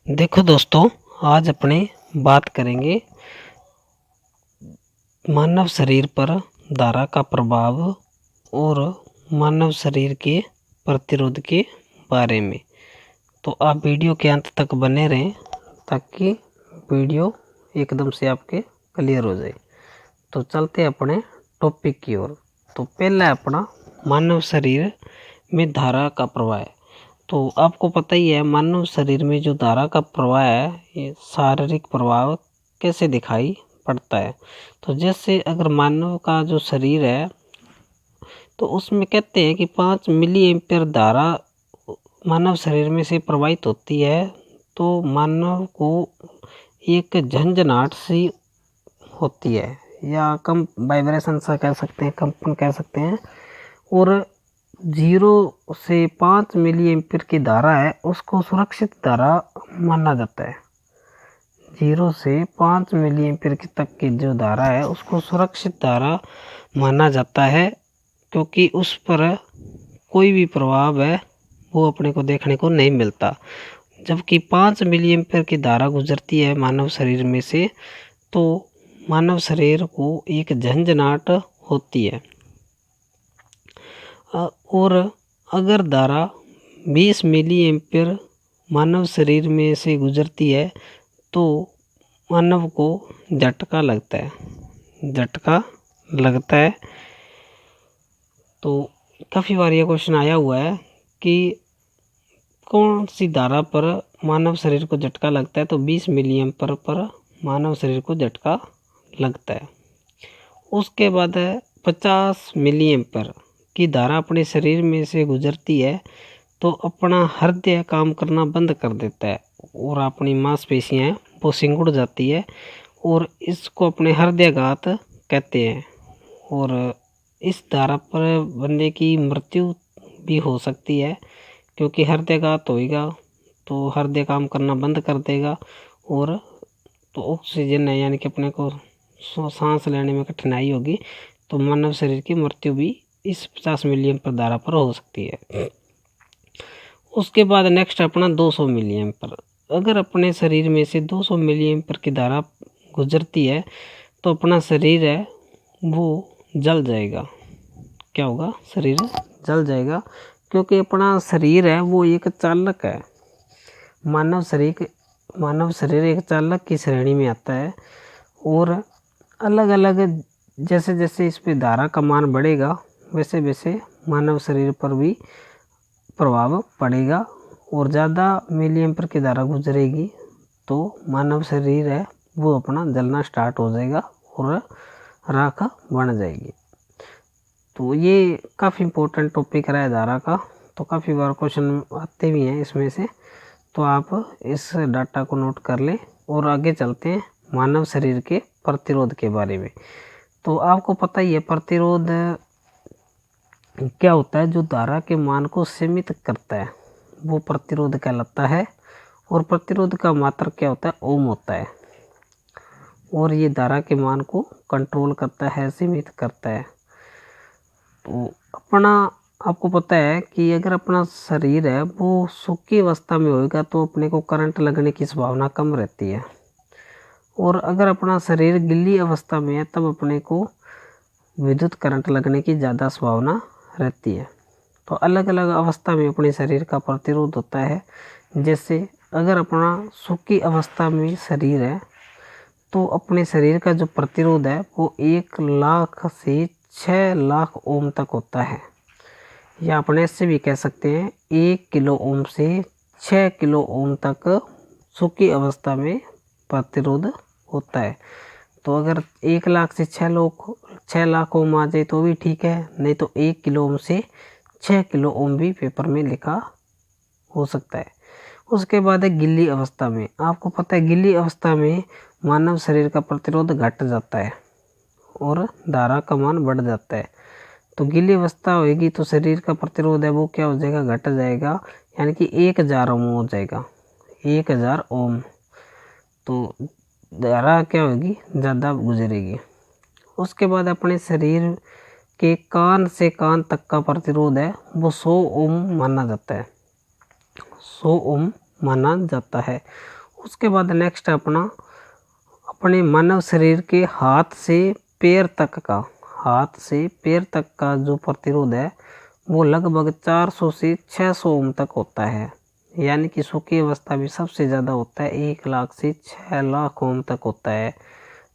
देखो दोस्तों, आज अपने बात करेंगे मानव शरीर पर धारा का प्रभाव और मानव शरीर के प्रतिरोध के बारे में। तो आप वीडियो के अंत तक बने रहें ताकि वीडियो एकदम से आपके क्लियर हो जाए। तो चलते अपने टॉपिक की ओर। तो पहला अपना मानव शरीर में धारा का प्रवाह है। तो आपको पता ही है, मानव शरीर में जो धारा का प्रवाह है, ये शारीरिक प्रभाव कैसे दिखाई पड़ता है। तो जैसे अगर मानव का जो शरीर है तो उसमें कहते हैं कि 5 मिली एम्पियर धारा मानव शरीर में से प्रवाहित होती है। तो मानव को एक झंझनाहट सी होती है या कम वाइब्रेशन सा कह सकते हैं, कंपन कह सकते हैं। और 0 से 5 मिली एम्पीयर की धारा है उसको सुरक्षित धारा माना जाता है। 0 से 5 मिली एम्पीयर की तक की जो धारा है उसको सुरक्षित धारा माना जाता है, क्योंकि उस पर कोई भी प्रभाव है वो अपने को देखने को नहीं मिलता। जबकि 5 मिली एम्पीयर की धारा गुजरती है मानव शरीर में से तो मानव शरीर को एक झंझनाहट होती है। और अगर धारा 20 मिली एम्पीयर मानव शरीर में से गुजरती है तो मानव को झटका लगता है। तो काफ़ी बार ये क्वेश्चन आया हुआ है कि कौन सी धारा पर मानव शरीर को झटका लगता है। तो 20 मिली एम्पीयर पर मानव शरीर को झटका लगता है। उसके बाद है 50 मिली एम्पीयर की धारा अपने शरीर में से गुजरती है तो अपना हृदय काम करना बंद कर देता है और अपनी मांसपेशियां वो सिकुड़ जाती है और इसको अपने हृदयाघात कहते हैं। और इस धारा पर बंदे की मृत्यु भी हो सकती है, क्योंकि हृदयाघात होएगा तो हृदय काम करना बंद कर देगा और तो ऑक्सीजन है यानी कि अपने को सांस लेने में कठिनाई होगी, तो मानव शरीर की मृत्यु भी इस 50 मिली एम्पीयर धारा पर हो सकती है। उसके बाद नेक्स्ट अपना 200 मिली एम्पीयर। अगर अपने शरीर में से 200 मिली एम्पीयर की धारा गुजरती है तो अपना शरीर है वो जल जाएगा। क्या होगा? शरीर जल जाएगा, क्योंकि अपना शरीर है वो एक चालक है। मानव शरीर एक चालक की श्रेणी में आता है और अलग अलग जैसे जैसे इस पे धारा का मान बढ़ेगा वैसे वैसे मानव शरीर पर भी प्रभाव पड़ेगा। और ज़्यादा मिली एम्पीयर की धारा गुजरेगी तो मानव शरीर है वो अपना जलना स्टार्ट हो जाएगा और राख बन जाएगी। तो ये काफ़ी इम्पोर्टेंट टॉपिक रहा है धारा का। तो काफ़ी बार क्वेश्चन आते भी हैं इसमें से, तो आप इस डाटा को नोट कर लें और आगे चलते हैं मानव शरीर के प्रतिरोध के बारे में। तो आपको पता ही है प्रतिरोध क्या होता है। जो धारा के मान को सीमित करता है वो प्रतिरोध कहलाता है। और प्रतिरोध का मात्रक क्या होता है? ओम होता है। और ये धारा के मान को कंट्रोल करता है, सीमित करता है। तो आपको पता है कि अगर अपना शरीर है वो सूखी अवस्था में होएगा तो अपने को करंट लगने की संभावना कम रहती है। और अगर अपना शरीर गिल्ली अवस्था में है तब अपने को विद्युत करंट लगने की ज़्यादा संभावना रहती है। तो अलग अलग अवस्था में अपने शरीर का प्रतिरोध होता है। जैसे अगर अपना सूखी अवस्था में शरीर है तो अपने शरीर का जो प्रतिरोध है वो 1 लाख से 6 लाख ओम तक होता है। या अपने इससे भी कह सकते हैं 1 किलो ओम से 6 किलो ओम तक सूखी अवस्था में प्रतिरोध होता है। तो अगर 1 लाख से 6 लाख ओम आ जाए तो भी ठीक है, नहीं तो 1 किलो ओम से 6 किलो ओम भी पेपर में लिखा हो सकता है। उसके बाद है गिल्ली अवस्था में। आपको पता है गिल्ली अवस्था में मानव शरीर का प्रतिरोध घट जाता है और धारा का मान बढ़ जाता है। तो गिल्ली अवस्था होगी तो शरीर का प्रतिरोध है वो क्या हो जाएगा? घट जाएगा, यानी कि 1000 ओम हो जाएगा। 1000 ओम। तो धारा क्या होगी? ज़्यादा गुजरेगी। उसके बाद अपने शरीर के कान से कान तक का प्रतिरोध है वो 100 ओम माना जाता है। 100 ओम माना जाता है। उसके बाद नेक्स्ट है अपने मानव शरीर के हाथ से पैर तक का जो प्रतिरोध है वो लगभग 400 से 600 ओम तक होता है। यानी कि सूखी अवस्था में सबसे ज़्यादा होता है 1 लाख से 6 लाख ओम तक होता है।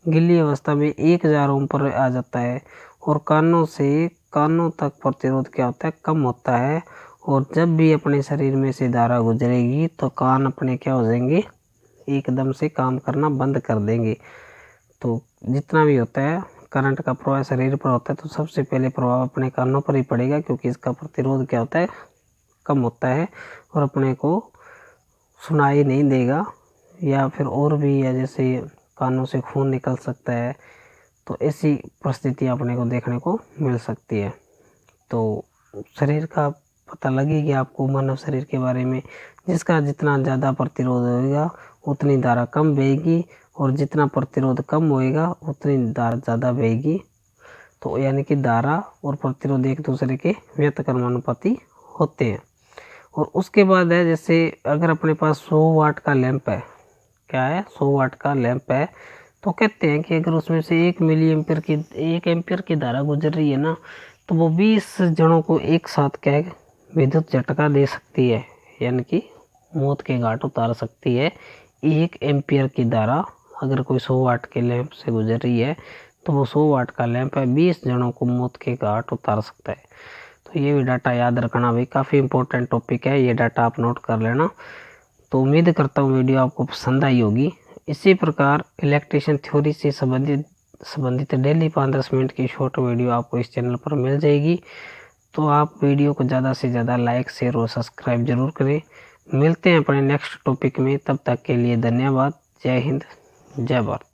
गीली अवस्था में 1000 ओम पर आ जाता है। और कानों तक प्रतिरोध क्या होता है, कम होता है। और जब भी अपने शरीर में से धारा गुजरेगी तो कान अपने क्या हो जाएंगे, एकदम से काम करना बंद कर देंगे। तो जितना भी होता है करंट का प्रवाह शरीर पर होता है तो सबसे पहले प्रभाव अपने कानों पर ही पड़ेगा, क्योंकि इसका प्रतिरोध क्या होता है, कम होता है और अपने को सुनाई नहीं देगा। या फिर और भी है, जैसे कानों से खून निकल सकता है, तो ऐसी परिस्थिति अपने को देखने को मिल सकती है। तो शरीर का पता लगेगा आपको मानव शरीर के बारे में, जिसका जितना ज़्यादा प्रतिरोध होगा उतनी धारा कम बहेगी और जितना प्रतिरोध कम होएगा उतनी धारा ज़्यादा बहेगी। तो यानी कि धारा और प्रतिरोध एक दूसरे के व्युत्क्रमानुपाती होते हैं। और उसके बाद है, जैसे अगर अपने पास 100 वाट का लैंप है, क्या है 100 वाट का लैंप है, तो कहते हैं कि अगर उसमें से 1 एम्पियर की धारा गुजर रही है ना, तो वो 20 जनों को एक साथ क्या विद्युत झटका दे सकती है, यानी कि मौत के घाट उतार सकती है। 1 एम्पियर की धारा अगर कोई 100 वाट के लैंप से गुजर रही है तो वो 100 वाट का लैंप है 20 जनों को मौत के घाट उतार सकता है। तो ये भी डाटा याद रखना भाई, काफ़ी इंपॉर्टेंट टॉपिक है, ये डाटा आप नोट कर लेना। तो उम्मीद करता हूँ वीडियो आपको पसंद आई होगी। इसी प्रकार इलेक्ट्रिशियन थ्योरी से संबंधित डेली 5-10 मिनट की शॉर्ट वीडियो आपको इस चैनल पर मिल जाएगी। तो आप वीडियो को ज़्यादा से ज़्यादा लाइक, शेयर और सब्सक्राइब जरूर करें। मिलते हैं अपने नेक्स्ट टॉपिक में, तब तक के लिए धन्यवाद। जय हिंद, जय भारत।